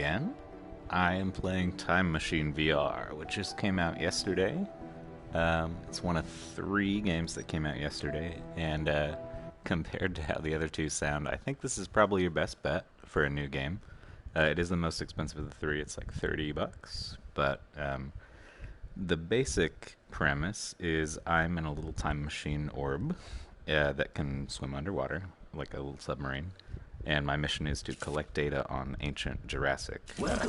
again. I am playing Time Machine VR, which just came out yesterday. It's one of 3 games that came out yesterday, and compared to how the other 2 sound, I think this is probably your best bet for a new game. It is the most expensive of the 3. It's like $30, but the basic premise is I'm in a little time machine orb that can swim underwater, like a little submarine. And my mission is to collect data on ancient Jurassic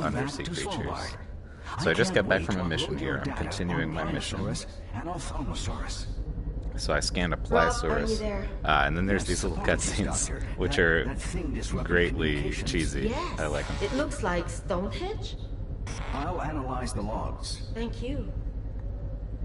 undersea creatures. So I just got back from a mission here. I'm continuing my mission. So I scanned a Pliosaurus, and then there's these little cutscenes, which are greatly cheesy. Yes. I like them. It looks like Stonehenge. I'll analyze the logs. Thank you.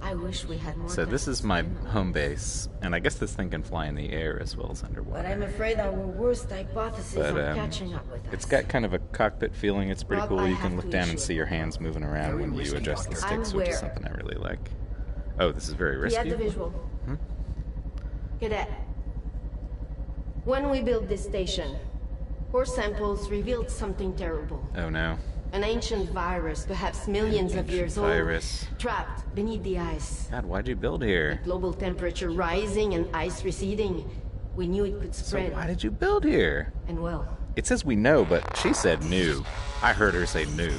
I wish we had more So time. this is my home base, and I guess this thing can fly in the air as well as underwater. But I'm afraid our worst hypotheses are catching up with us. It's got kind of a cockpit feeling. It's pretty Rob, cool. I You have can look to down issue and see your hands moving around Very when you risky, adjust the Doctor. sticks, I'm which is aware. something I really like. Oh, this is very We risky. had the visual. Cadet. When we built this station, core samples revealed something terrible. Oh no. An ancient virus, perhaps millions of years virus. old, trapped beneath the ice. God, why'd you build here? Global temperature rising and ice receding. We knew it could So spread. why did you build here? And well, It says we know, but she said new. I heard her say new.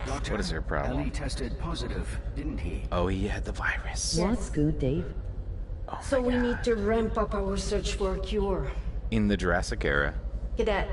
Doctor, What is her problem? Ellie tested positive, didn't he? Oh, he had the virus. What's good, Dave? Oh so my we God. need to ramp up our search for a cure. In the Jurassic era. Cadet,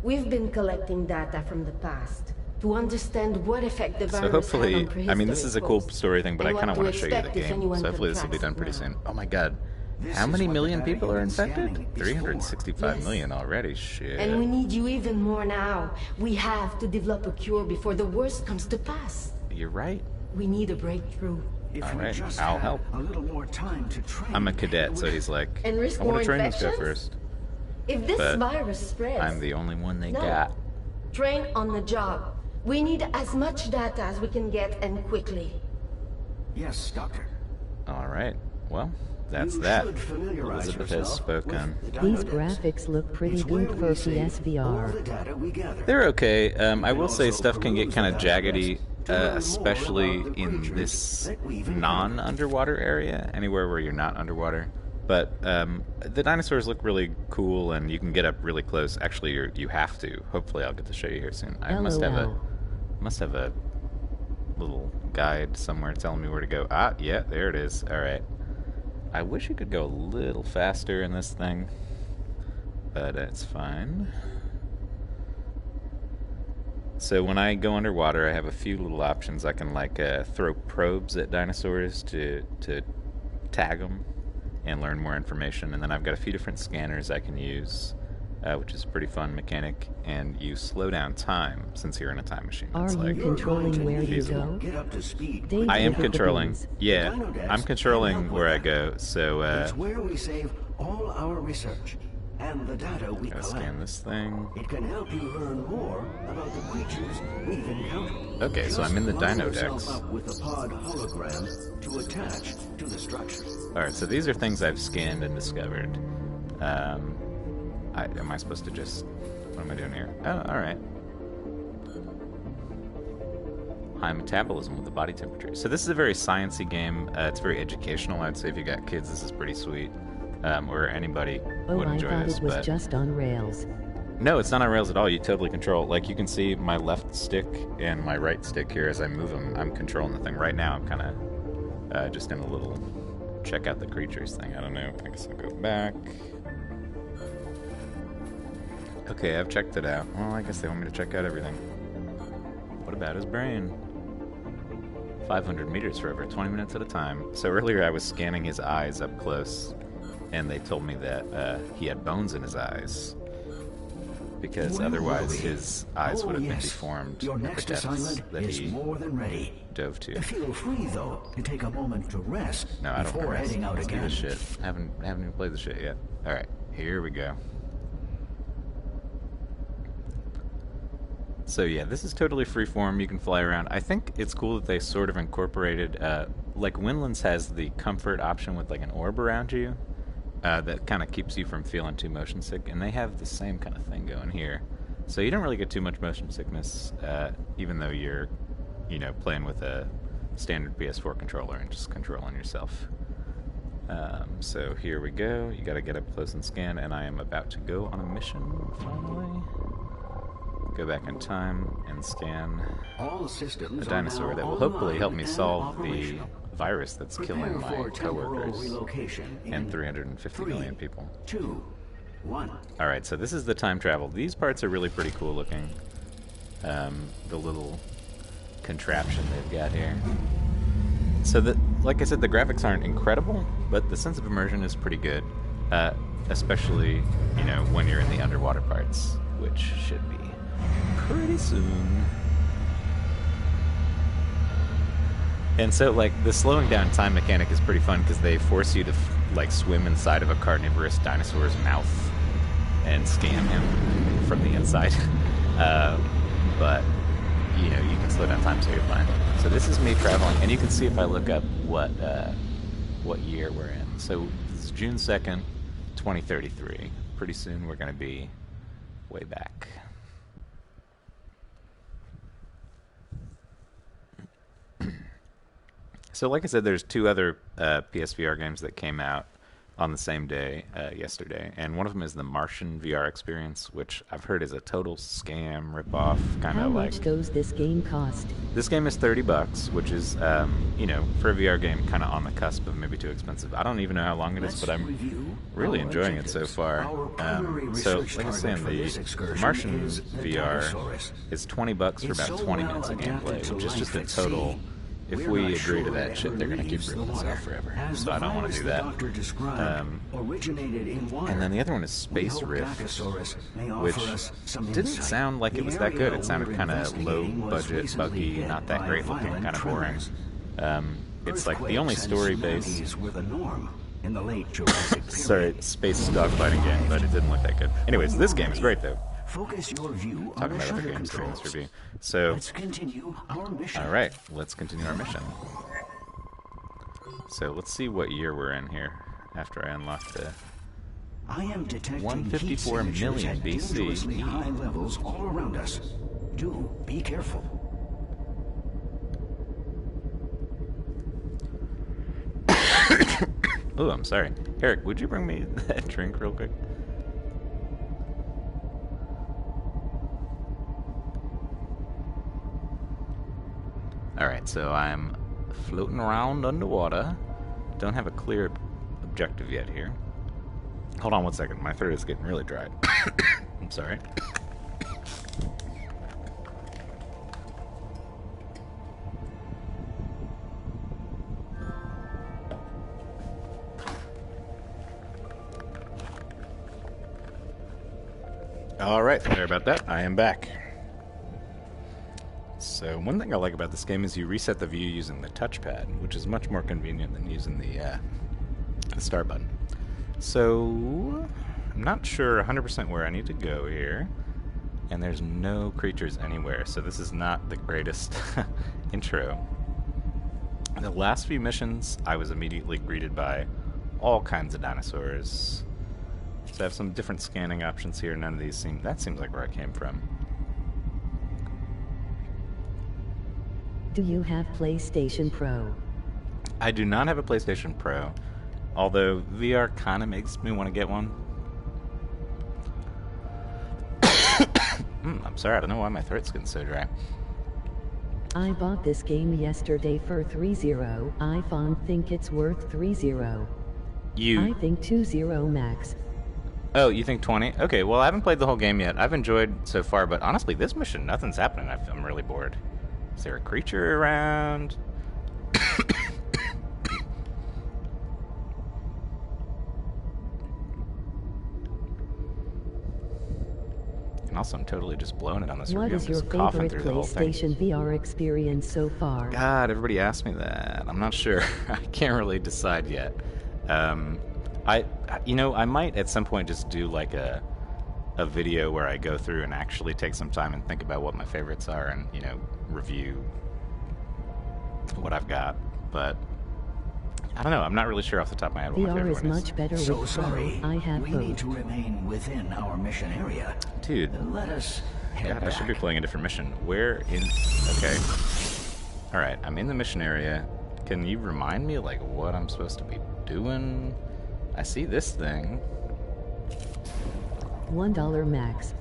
we've been collecting data from the past to understand what effect the virus So hopefully, had on prehistory I mean, this is a cool folks, story thing, but I and kind of what want to to show you the expect if game. anyone So hopefully this will be done pretty contracts soon. it now. Oh my God. This How is many what million the people are Vatican infected? scanning is 365 Yes. million already. Shit. And we need you even more now. We have to develop a cure before the worst comes to pass. You're right. We need a breakthrough. If All we right, just I'll had help. a little more time to train. I'm a cadet, so he's like, And risk I want more to train this guy infections? first. If this But virus spreads, I'm the only one they No. got. train on the job. We need as much data as we can get and quickly. Yes, Doctor. All right. Well, that's You that. should familiarize Elizabeth has yourself spoken. with the These dino graphics look pretty It's where good we for save all PSVR. the data we gather. They're okay. I will say also stuff can get peruse kind the of data jaggedy, to learn more especially about the in creatures this that we've encountered. non-underwater area, anywhere where you're not underwater. But the dinosaurs look really cool, and you can get up really close. Actually, you have to. Hopefully, I'll get to show you here soon. I must have a little guide somewhere telling me where to go. Ah, yeah, there it is. All right. I wish you could go a little faster in this thing, but it's fine. So when I go underwater, I have a few little options. I can like throw probes at dinosaurs to tag them and learn more information. And then I've got a few different scanners I can use, which is a pretty fun mechanic. And you slow down time since you're in a time machine. Are It's you like, You're going controlling to where you feasible. go? Get up to speed. Dave, I am look at the controlling. beams. Yeah, Dino decks I'm can controlling help where with I that. go. So It's where we save all our research and the data we gotta collect. scan this thing. It can help you learn more about the creatures we've encountered. Okay, so I'm in the Just line dino yourself decks. up with a pod hologram to attach to the structure. Alright, so these are things I've scanned and discovered. Am I supposed to just... What am I doing here? Oh, alright. High metabolism with the body temperature. So this is a very sciencey game. It's very educational. I'd say if you got kids, this is pretty sweet. Or anybody Oh, would I enjoy thought this. it was But just on rails. no, it's not on rails at all. You totally control. Like, you can see my left stick and my right stick here as I move them. I'm controlling the thing. Right now, I'm kind of just in a little check out the creatures thing. I don't know. I guess I'll go back. Okay, I've checked it out. Well, I guess they want me to check out everything. What about his brain? 500 meters for over 20 minutes at a time. So earlier I was scanning his eyes up close, and they told me that he had bones in his eyes. Because Where otherwise were we? his eyes would have been yes. deformed Your at the next depths assignment that is he more than ready. dove to. Feel free, though, to take a moment to rest No, I don't before want to heading out Let's do again. this shit. Haven't even played this shit yet. Alright, here we go. So yeah, this is totally freeform. You can fly around. I think it's cool that they sort of incorporated, like Windlands has the comfort option with like an orb around you that kind of keeps you from feeling too motion sick, and they have the same kind of thing going here. So you don't really get too much motion sickness, even though you're, playing with a standard PS4 controller and just controlling yourself. So here we go. You gotta get up close and scan, and I am about to go on a mission, finally. Go back in time and scan All systems a dinosaur are that now will hopefully help me online and solve the operational. virus that's killing Prepare my for temporal coworkers relocation in and 350 million people. 2, 1. Alright, so this is the time travel. These parts are really pretty cool looking. The little contraption they've got here. So, like I said, the graphics aren't incredible, but the sense of immersion is pretty good. Especially, when you're in the underwater parts, which should be pretty soon. And so, like, the slowing down time mechanic is pretty fun because they force you to, swim inside of a carnivorous dinosaur's mouth and scan him from the inside. But, you can slow down time so you're fine. So this is me traveling, and you can see if I look up what year we're in. So this is June 2nd, 2033. Pretty soon we're going to be way back. So like I said, there's 2 other PSVR games that came out on the same day yesterday, and one of them is the Martian VR experience, which I've heard is a total scam, ripoff, kind How of like... much does this game cost? This game is $30, which is, for a VR game, kind of on the cusp of maybe too expensive. I don't even know how long it is, but I'm really enjoying it so far. So, like I was saying, the Martian VR is $20 for about 20 minutes of gameplay, which is just a total... If we agree to that shit, they're going to keep ripping us off forever. So I don't want to do that. And then the other one is Space Rift, which didn't sound like it was that good. It sounded kind of low-budget, buggy, not that great looking, kind of boring. It's like the only story-based... Sorry, space dogfighting game, but it didn't look that good. Anyways, this game is great, though. Focus your view on Talking the about other shutter games during this controls. review. So, Let's continue our mission. alright, let's continue our mission. So, let's see what year we're in here after I unlock the... I am detecting 154 heat signatures million at BC. dangerously high levels all around us. Do be careful. Oh, I'm sorry. Eric, would you bring me that drink real quick? Alright, so I'm floating around underwater. Don't have a clear objective yet here. Hold on one second. My throat is getting really dry. I'm sorry. Alright, sorry about that. I am back. So one thing I like about this game is you reset the view using the touchpad, which is much more convenient than using the start button. So I'm not sure 100% where I need to go here, and there's no creatures anywhere, so this is not the greatest intro. The last few missions, I was immediately greeted by all kinds of dinosaurs. So I have some different scanning options here. None of these seem... That seems like where I came from. Do you have PlayStation Pro? I do not have a PlayStation Pro, although VR kind of makes me want to get one. I'm sorry, I don't know why my throat's getting so dry. I bought this game yesterday for $30. I think it's worth $30. I think $20 max. Oh, you think 20? Okay, well, I haven't played the whole game yet. I've enjoyed so far, but honestly, this mission, nothing's happening. I'm really bored. Is there a creature around? And also, I'm totally just blowing it on this What review. is I'm your just coughing favorite through the whole thing. PlayStation VR experience so far? God, everybody asked me that. I'm not sure. I can't really decide yet. I might at some point just do like a video where I go through and actually take some time and think about what my favorites are and, review what I've got. But I don't know. I'm not really sure off the top of my head what my VR favorite is one much better So with sorry. Pro. I have We both. need to remain within our mission area. Dude. Let us head God, I should be back. playing a different mission. Where in... Okay. Alright, I'm in the mission area. Can you remind me, like, what I'm supposed to be doing? I see this thing. $1 max.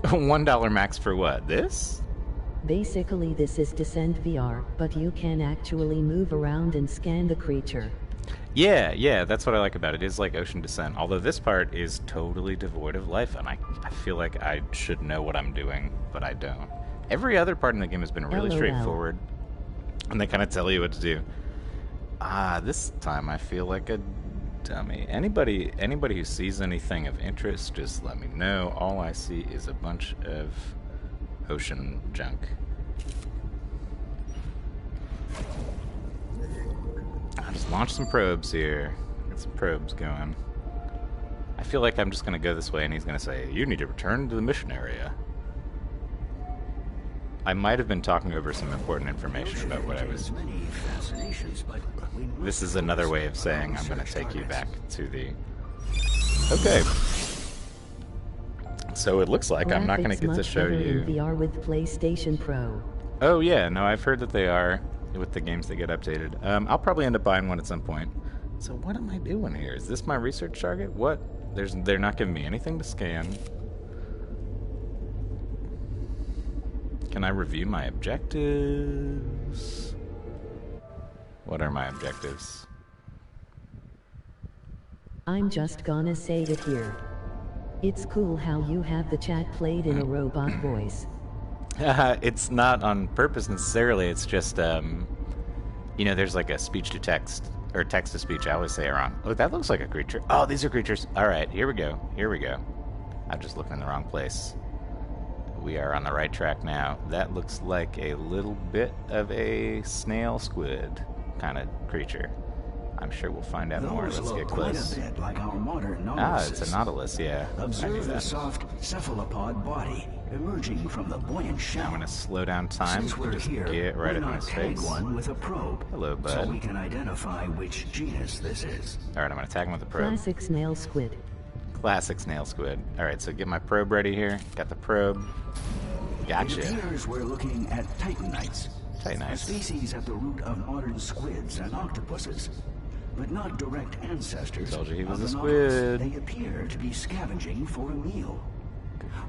$1 max for what? This? Basically this is Descent VR, but you can actually move around and scan the creature. Yeah, that's what I like about it. It is like Ocean Descent. Although this part is totally devoid of life, and I feel like I should know what I'm doing, but I don't. Every other part in the game has been really LOL. straightforward, and they kind of tell you what to do. This time I feel like a dummy. Anybody who sees anything of interest, just let me know. All I see is a bunch of ocean junk. I'll just launch some probes here. Get some probes going. I feel like I'm just going to go this way and he's going to say, you need to return to the mission area. I might have been talking over some important information about what I was... This is another way of saying I'm going to take you back to the... Okay. So it looks like I'm not going to get to show you... VR with PlayStation Pro. Oh yeah, no, I've heard that they are with the games that get updated. I'll probably end up buying one at some point. So what am I doing here? Is this my research target? What? They're not giving me anything to scan. Can I review my objectives? What are my objectives? I'm just gonna say it here. It's cool how you have the chat played in a robot voice. It's not on purpose necessarily, it's just, you know, there's like a speech to text, or text to speech, I always say it wrong. Oh, that looks like a creature. Oh, these are creatures. Alright, here we go. I'm just looking in the wrong place. We are on the right track now. That looks like a little bit of a snail squid kind of creature. I'm sure we'll find out more. Let's get close. Quite a bit like our modern nautiluses. It's a nautilus, yeah. I knew Observe the that. soft cephalopod body emerging from the buoyant shell. I'm gonna slow down time Since and we're just here, get right why in not his tag face. one with a probe? Hello, bud. So we can identify which genus this is. Alright, I'm gonna tag him with a probe. Classic snail squid. Classic snail squid. Alright, so get my probe ready here. Got the probe. Gotcha. It appears we're looking at titanites. Titanites. A species at the root of modern squids and octopuses, but not direct ancestors. Told you he was of a the nautilus. squid. They appear to be scavenging for a meal.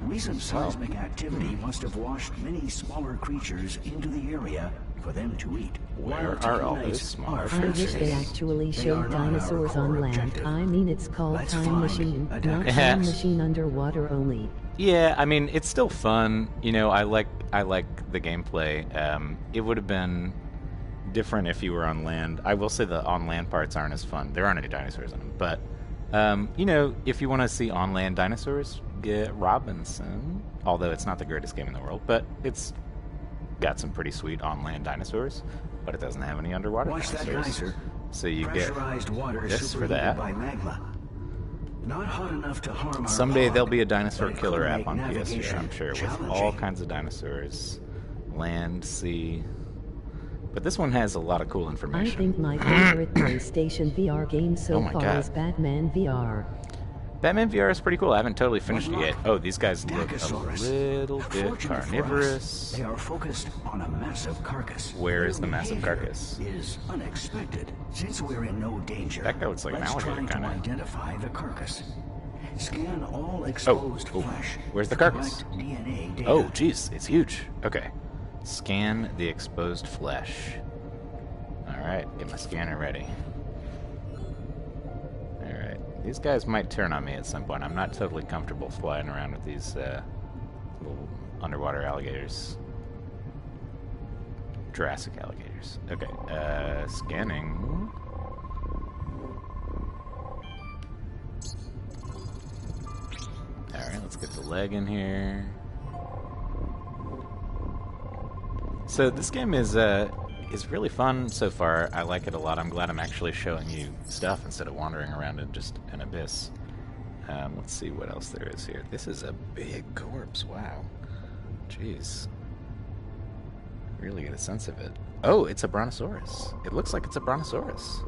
Recent seismic activity must have washed many smaller creatures into the area for them to eat. Where While are all titanites those smaller are I wish they fascinating, actually they showed are not our dinosaurs core on land. objective. I mean, it's called Let's Time find Machine, a not dinosaur. Time Machine underwater only. Yeah, I mean, it's still fun. You know, I like the gameplay. It would have been different if you were on land. I will say the on-land parts aren't as fun. There aren't any dinosaurs in them. But, you know, if you want to see on-land dinosaurs, get Robinson. Although it's not the greatest game in the world, but it's got some pretty sweet on-land dinosaurs. But it doesn't have any underwater Watch that dinosaurs. geyser. So you get Pressurized water this for superheated that. by magma. Not hot enough to harm our Someday hog, there'll be a dinosaur but it killer could app make on navigation PSVR, I'm sure, with all challenging. kinds of dinosaurs. Land, sea. But this one has a lot of cool I information. think my favorite PlayStation VR game so Oh my far God. is Batman VR. Batman VR is pretty cool. I haven't totally finished it yet. Oh, these guys look a Stegosaurus. little bit Fortunate for us, carnivorous. they are focused on a massive carcass. Where is Their the massive behavior carcass? Is unexpected. Since we're in no danger, That guy looks like an let's alligator, try to kinda. identify the carcass. Scan all exposed oh, flesh. where's the to carcass? collect DNA data. Oh, jeez, it's huge. Okay. Scan the exposed flesh. Alright, get my scanner ready. Alright. These guys might turn on me at some point. I'm not totally comfortable flying around with these little underwater alligators. Jurassic alligators. Okay, scanning. Alright, let's get the leg in here. So this game is really fun so far. I like it a lot. I'm glad I'm actually showing you stuff instead of wandering around in just an abyss. Let's see what else there is here. This is a big corpse. Wow. Jeez. Really get a sense of it. Oh, it's a brontosaurus. It looks like it's a brontosaurus.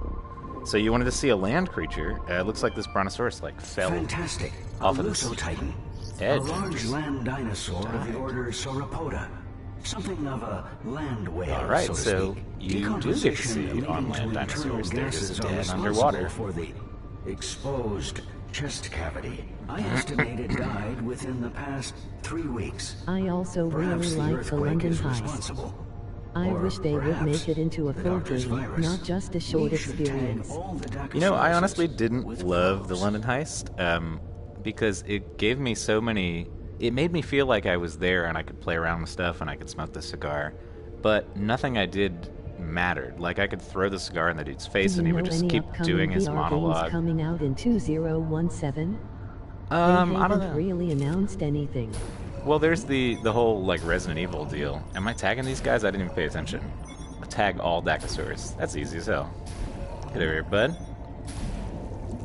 So you wanted to see a land creature. It looks like this brontosaurus like fell Fantastic. off of this Titan. edge. A large land dinosaur of the order Sauropoda. Something of a land whale, All right, so to so speak. you do get to see on land dinosaurs. They're just dead underwater. For the exposed chest cavity. I estimate it died within the past 3 weeks. I also Perhaps really the like the earthquake London is heist. responsible. I Or wish they would perhaps make it into a the full doctor's game, virus. not just a short We should tag experience. all the You know, I honestly Dacrosauruses didn't with love the gloves. London heist because it gave me so many. It made me feel like I was there and I could play around with stuff and I could smoke the cigar, but nothing I did mattered. Like I could throw the cigar in the dude's face Do and you he would know just any keep upcoming doing his VR monologue. games coming out in 2017? They I don't haven't know. really announced anything. Well, there's the whole like Resident Evil deal. Am I tagging these guys? I didn't even pay attention. Tag all Dacosaurus. That's easy as hell. Get over here, bud.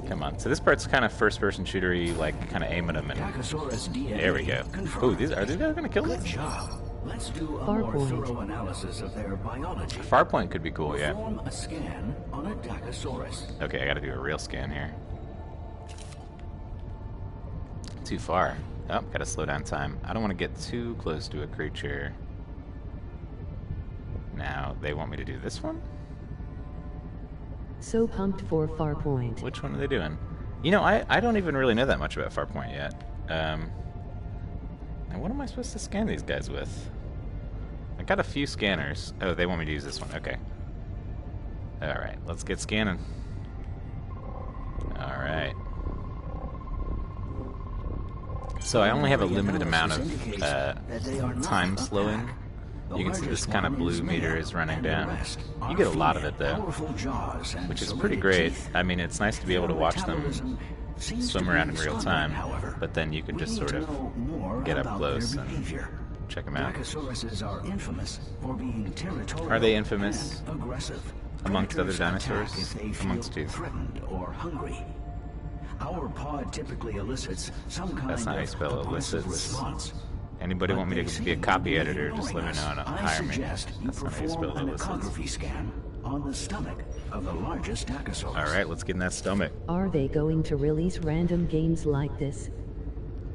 Come on. So this part's kind of first-person shootery, like kind of aiming them, and Dacosaurus DNA there we go. confirmed. Ooh, these guys gonna kill me? Good job. Let's do a Farpoint. more thorough analysis of their biology. Farpoint could be cool, yeah. Perform a scan on a Dacosaurus. Okay, I gotta do a real scan here. Too far. Oh, gotta slow down time. I don't want to get too close to a creature. Now, they want me to do this one? So pumped for Farpoint. Which one are they doing? You know, I don't even really know that much about Farpoint yet. And what am I supposed to scan these guys with? I got a few scanners. Oh, they want me to use this one. Okay. Alright, let's get scanning. Alright. So I only have a limited amount of time slowing. You can see this kind of blue meter is running down. You get a lot of it though, which is pretty great. I mean, it's nice to be able to watch them swim around in real time, but then you can just sort of get up close and check them out. Dacosauruses are infamous for being territorial. Are they infamous and aggressive? amongst other Predators dinosaurs? attack if they feel Amongst you. threatened or hungry. Our pod typically elicits some kind That's not how you of spell aggressive elicits. response. Anybody want me to be a copy editor? Just let me know and I hire me. suggest you That's not how you perform spell an elicits. ecography scan on the stomach of the largest Dacosaurus. Alright, let's get in that stomach. Are they going to release random games like this?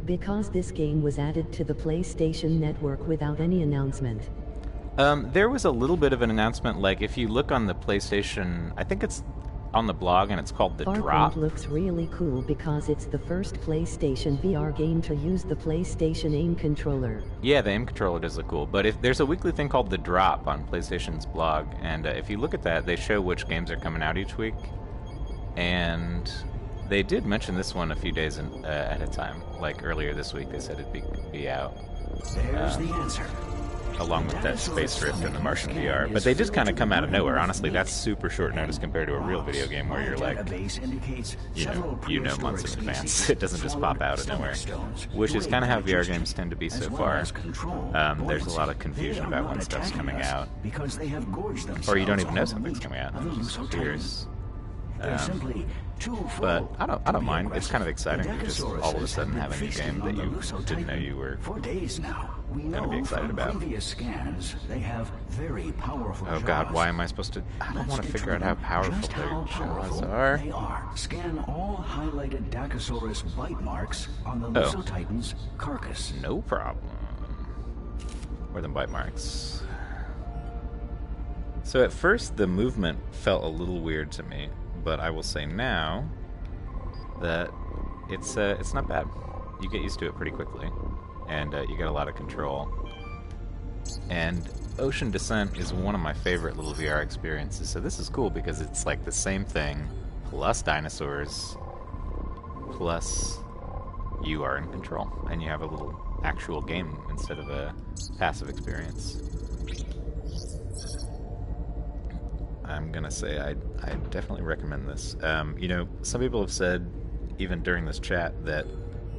Because this game was added to the PlayStation Network without any announcement. There was a little bit of an announcement, like if you look on the PlayStation, I think it's on the blog and it's called The Drop. Farpoint looks really cool because it's the first PlayStation VR game to use the PlayStation aim controller. Yeah, the aim controller does look cool, but if there's a weekly thing called The Drop on PlayStation's blog, and if you look at that, they show which games are coming out each week, and they did mention this one a few days at a time. Like earlier this week, they said it'd be out. There's the answer. Along with that Space Rift and the Martian VR. But they just kind of come out of nowhere. Honestly, that's super short notice compared to a real video game where you're like, you know months in advance. It doesn't just pop out of nowhere. Which is kind of how VR games tend to be so far. There's a lot of confusion about when stuff's coming out. Or you don't even know something's coming out. It just appears. But I don't mind. It's kind of exciting to just all of a sudden have a new game that you didn't know you were going to be excited about. Oh god, why am I supposed to... I don't want to figure out how powerful their jaws are. They are. Scan all highlighted Dacosaurus bite marks on the Lusotitan's carcass. No problem. Where are the bite marks? So at first the movement felt a little weird to me, but I will say now that it's not bad. You get used to it pretty quickly, and you get a lot of control. And Ocean Descent is one of my favorite little VR experiences, so this is cool because it's like the same thing, plus dinosaurs, plus you are in control, and you have a little actual game instead of a passive experience. I'm gonna say I definitely recommend this. You know, some people have said, even during this chat, that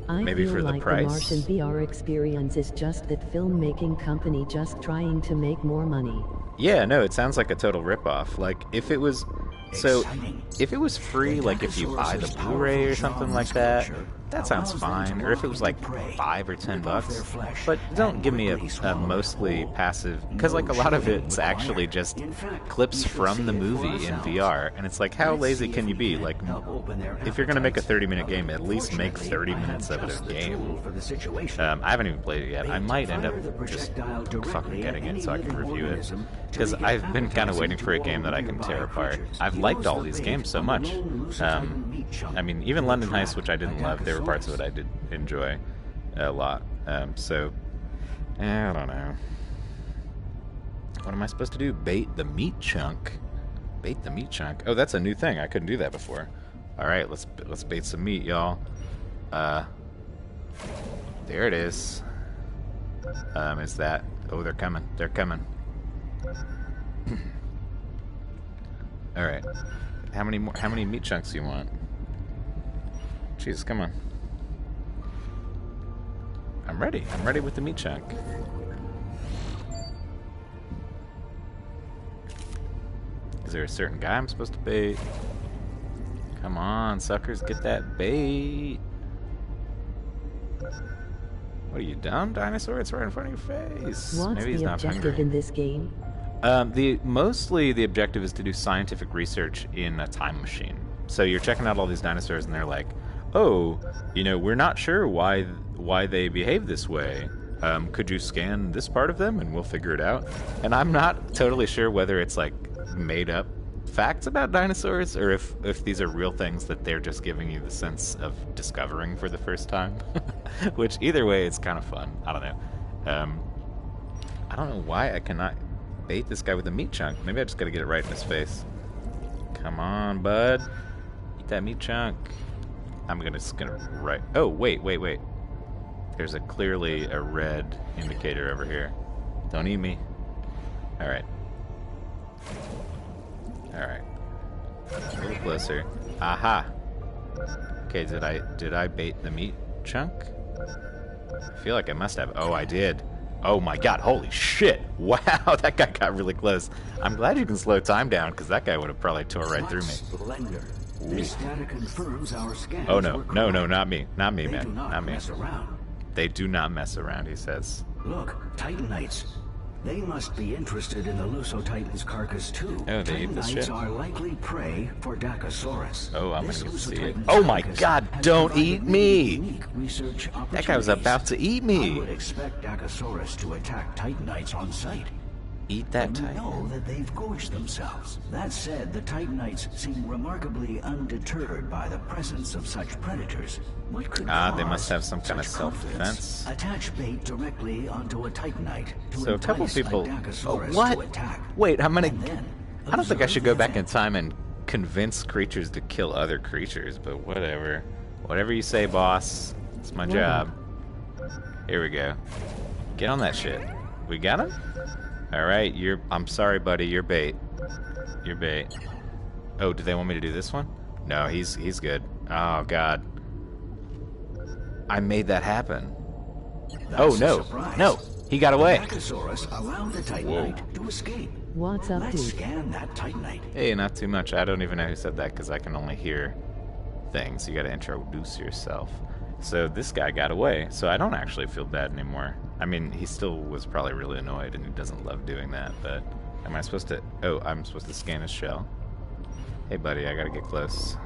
maybe for the price. I feel like the Martian VR experience is just that filmmaking company just trying to make more money. Yeah, no, it sounds like a total ripoff. Like, if it was... So, if it was free, like if you buy the Blu-ray or something like that, that sounds fine. Or if it was like $5 or $10, but don't give me a mostly passive, because like a lot of it's actually just clips from the movie in VR, and it's like, how lazy can you be? Like, if you're gonna make a 30-minute game, at least make 30 minutes of it a game. I haven't even played it yet. I might end up just fucking getting it so I can review it, because I've been kind of waiting for a game that I can tear apart. I've liked all these games so much. I mean, even London Heist, which I didn't love, there were parts of it I did enjoy a lot. So, I don't know. What am I supposed to do? Bait the meat chunk? Bait the meat chunk? Oh, that's a new thing. I couldn't do that before. All right, let's bait some meat, y'all. There it is. Is that? Oh, they're coming. They're coming. All right. How many meat chunks do you want? Jeez, come on. I'm ready. I'm ready with the meat chunk. Is there a certain guy I'm supposed to bait? Come on, suckers, get that bait. What are you, dumb, dinosaur? It's right in front of your face. What's Maybe he's the not objective hungry. in this game? Mostly the objective is to do scientific research in a time machine. So you're checking out all these dinosaurs, and they're like, "Oh, you know, we're not sure why they behave this way. Could you scan this part of them, and we'll figure it out?" And I'm not totally sure whether it's like made up facts about dinosaurs, or if these are real things that they're just giving you the sense of discovering for the first time. Which either way, it's kind of fun. I don't know. I don't know why I cannot bait this guy with a meat chunk. Maybe I just gotta get it right in his face. Come on, bud. Eat that meat chunk. I'm just gonna right. Oh, wait. There's clearly a red indicator over here. Don't eat me. All right. A little closer. Aha. Okay, did I bait the meat chunk? I feel like I must have. Oh, I did. Oh my god, holy shit. Wow, that guy got really close. I'm glad you can slow time down, because that guy would have probably tore right through me. Splendor. This data confirms our scans. Oh no, were no, correct. not me, They man, do not not me. mess around. They do not mess around, he says. Look, Titanites. They must be interested in the Lusotitan's carcass too. Oh, they eat this Titanites shit? are likely prey for Dacosaurus. Oh, I'm This gonna see it. Lusotitan's Oh my carcass god, has don't provided eat many me! unique research That guy was opportunities. about to eat I me! would expect Dacosaurus to attack Titanites on sight. Eat that We titan. know that they've gorged themselves. That said, the Titanites seem remarkably undeterred by the presence of such predators. What could They cause must have some kind of such confidence? self-defense. Attach bait directly onto a Titanite to So a couple entice people... a Dacosaurus what? to attack. Wait, I'm gonna... And then I don't think I observe should go the back in event. time and convince creatures to kill other creatures, but whatever. Whatever you say, boss. It's my job. Here we go. Get on that shit. We got him? Alright, I'm sorry, buddy, you're bait. You're bait. Oh, do they want me to do this one? No, he's good. Oh, God. I made that happen. That's Oh, a no. surprise. No, he got away. Dacosaurus allowed the Titanite to escape. What's up, Let's dude? scan that Titanite. Hey, not too much. I don't even know who said that, because I can only hear things. You gotta introduce yourself. So this guy got away, so I don't actually feel bad anymore. I mean, he still was probably really annoyed, and he doesn't love doing that, but am I supposed to... Oh, I'm supposed to scan his shell. Hey, buddy, I gotta get close.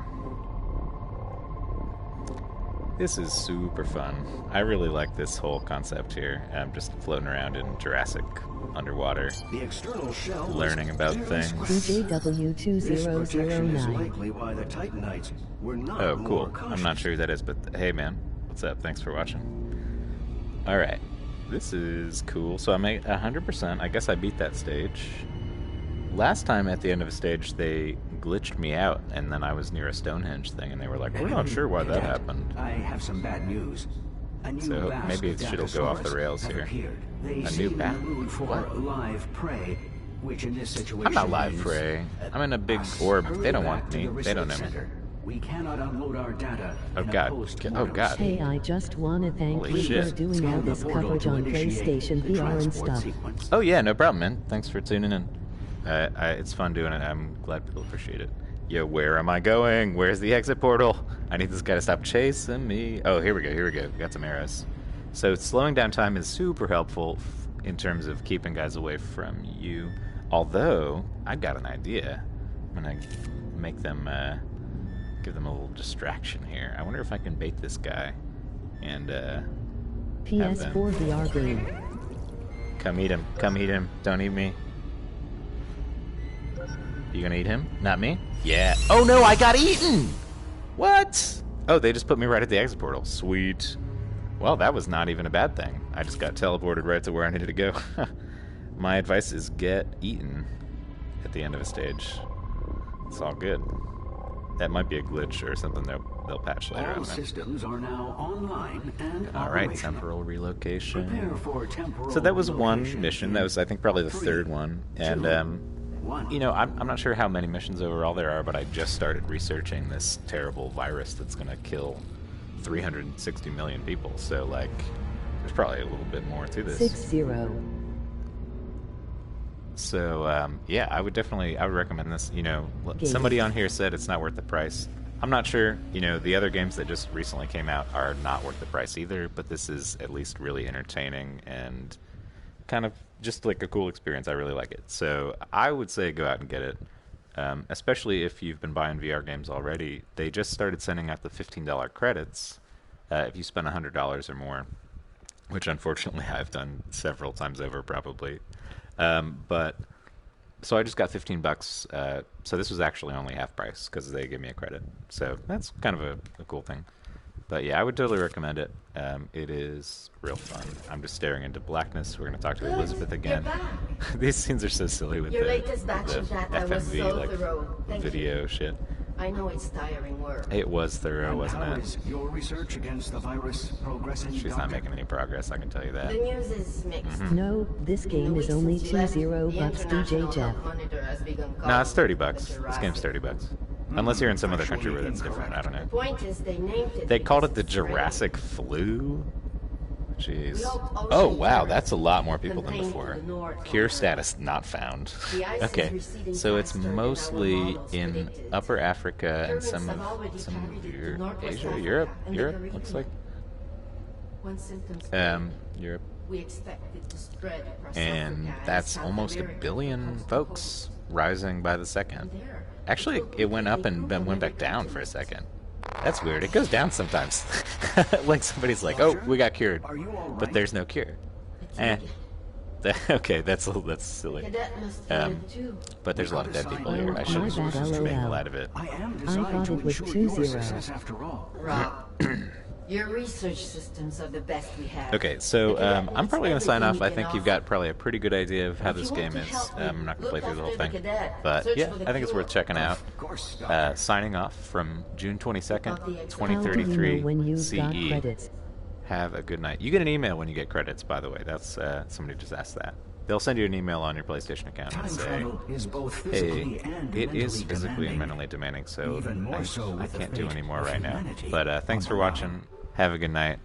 This is super fun. I really like this whole concept here. I'm just floating around in Jurassic underwater, The external shell was learning about clearly things. This protection is DJW2009. likely why the Titanites were not Oh, more cool. cautious. I'm not sure who that is, but hey, man. What's up? Thanks for watching. Alright. This is cool. So I'm at 100%. I guess I beat that stage. Last time at the end of a stage, they glitched me out, and then I was near a Stonehenge thing, and they were like, we're not sure why that happened. I have some bad news. A new So vast maybe it should've go off the Dacosaurus rails have here. appeared. They A new seem in bat? the mood for What? live prey, which in this situation I'm not live means prey. I'm in a big us. orb. Hurry They don't back want to me. the They don't know research me. center. We cannot unload our data Oh, in a God. post-mortem Oh, God. state. Hey, I just want to thank Holy you shit. for doing Scan all the this portal coverage to on initiate PlayStation the VR and transport stuff. sequence. Oh, yeah, no problem, man. Thanks for tuning in. It's fun doing it. I'm glad people appreciate it. Yo, where am I going? Where's the exit portal? I need this guy to stop chasing me. Oh, here we go, here we go. Got some arrows. So slowing down time is super helpful in terms of keeping guys away from you. Although, I've got an idea. I'm gonna make them, give them a little distraction here. I wonder if I can bait this guy and, PS4 VR game. Come eat him. Come eat him. Don't eat me. You gonna eat him? Not me? Yeah. Oh no, I got eaten! What? Oh, they just put me right at the exit portal. Sweet. Well, that was not even a bad thing. I just got teleported right to where I needed to go. My advice is get eaten at the end of a stage. It's all good. That might be a glitch or something they'll patch later. All systems are now online and Alright, temporal relocation. Prepare for temporal So that was one relocation mission. That was, I think, probably the third one. And, you know, I'm not sure how many missions overall there are, but I just started researching this terrible virus that's going to kill 360 million people. So, like, there's probably a little bit more to this. 6-0. So, yeah, I would recommend this. You know, somebody on here said it's not worth the price. I'm not sure. You know, the other games that just recently came out are not worth the price either, but this is at least really entertaining and kind of just like a cool experience. I really like it. So I would say go out and get it, especially if you've been buying VR games already. They just started sending out the $15 credits if you spend $100 or more, which unfortunately I've done several times over probably. But so I just got $15. So this was actually only half price because they gave me a credit. So that's kind of a cool thing. But yeah, I would totally recommend it. It is real fun. I'm just staring into blackness. We're going to talk to Elizabeth again. These scenes are so silly with Your the latest batch of data was FMV so like thorough. Thank video you. shit. I know it's tiring work. It was thorough, And wasn't how it? is your research against the virus progressing? She's not Doctor? making any progress, I can tell you that. The news is mixed. No, this game is only $20 DJ Jeff. No, it's $30. This game's $30. Unless you're in some other country where that's different, I don't know. Point is they named it. They called it the because it's spreading. Jurassic flu? Jeez. We hoped ocean Oh, wow, terrorists that's a lot more people than contained to before. the north Cure of status not found. The ice is Okay, receding so it's faster than our mostly models in predicted. Upper Africa and Pyramids some have already of carried it to Northwest Asia, Africa Europe, and the Caribbean. looks like. When symptoms Europe. we expect it to spread across And Africa and that's South almost America 1 billion coast to folks rising by the second. coast. There, Actually, it went up and then went back down for a second. That's weird. It goes down sometimes. Like somebody's like, "Oh, we got cured," Are you all but right? there's no cure. It's Eh. like Okay, that's silly. cadet must have it too. But there's a lot of dead people here. I Oh, should my have bad, made a LOL. lot of it. I am I designed thought to it was ensure your 2-0. success after all. Rob, your research systems are the best we have. Okay, so The cadet I'm wants probably going to sign everything off. I we think can you've got probably a pretty good idea of how If you this want game to is. help me, I'm not going to play look through the whole after the thing. cadet. But Search yeah, for the I think it's cure. worth checking out. Of course, Doctor. Signing off from June 22nd, How do you know 2033 when you got CE. credits? Have a good night. You get an email when you get credits, by the way. That's somebody just asked that. They'll send you an email on your PlayStation account and Time say, travel is both "Hey, physically and it is mentally physically and demanding. mentally demanding, so Even more so I with the can't do fate any more of right now." humanity But thanks on for the line. watching. Have a good night.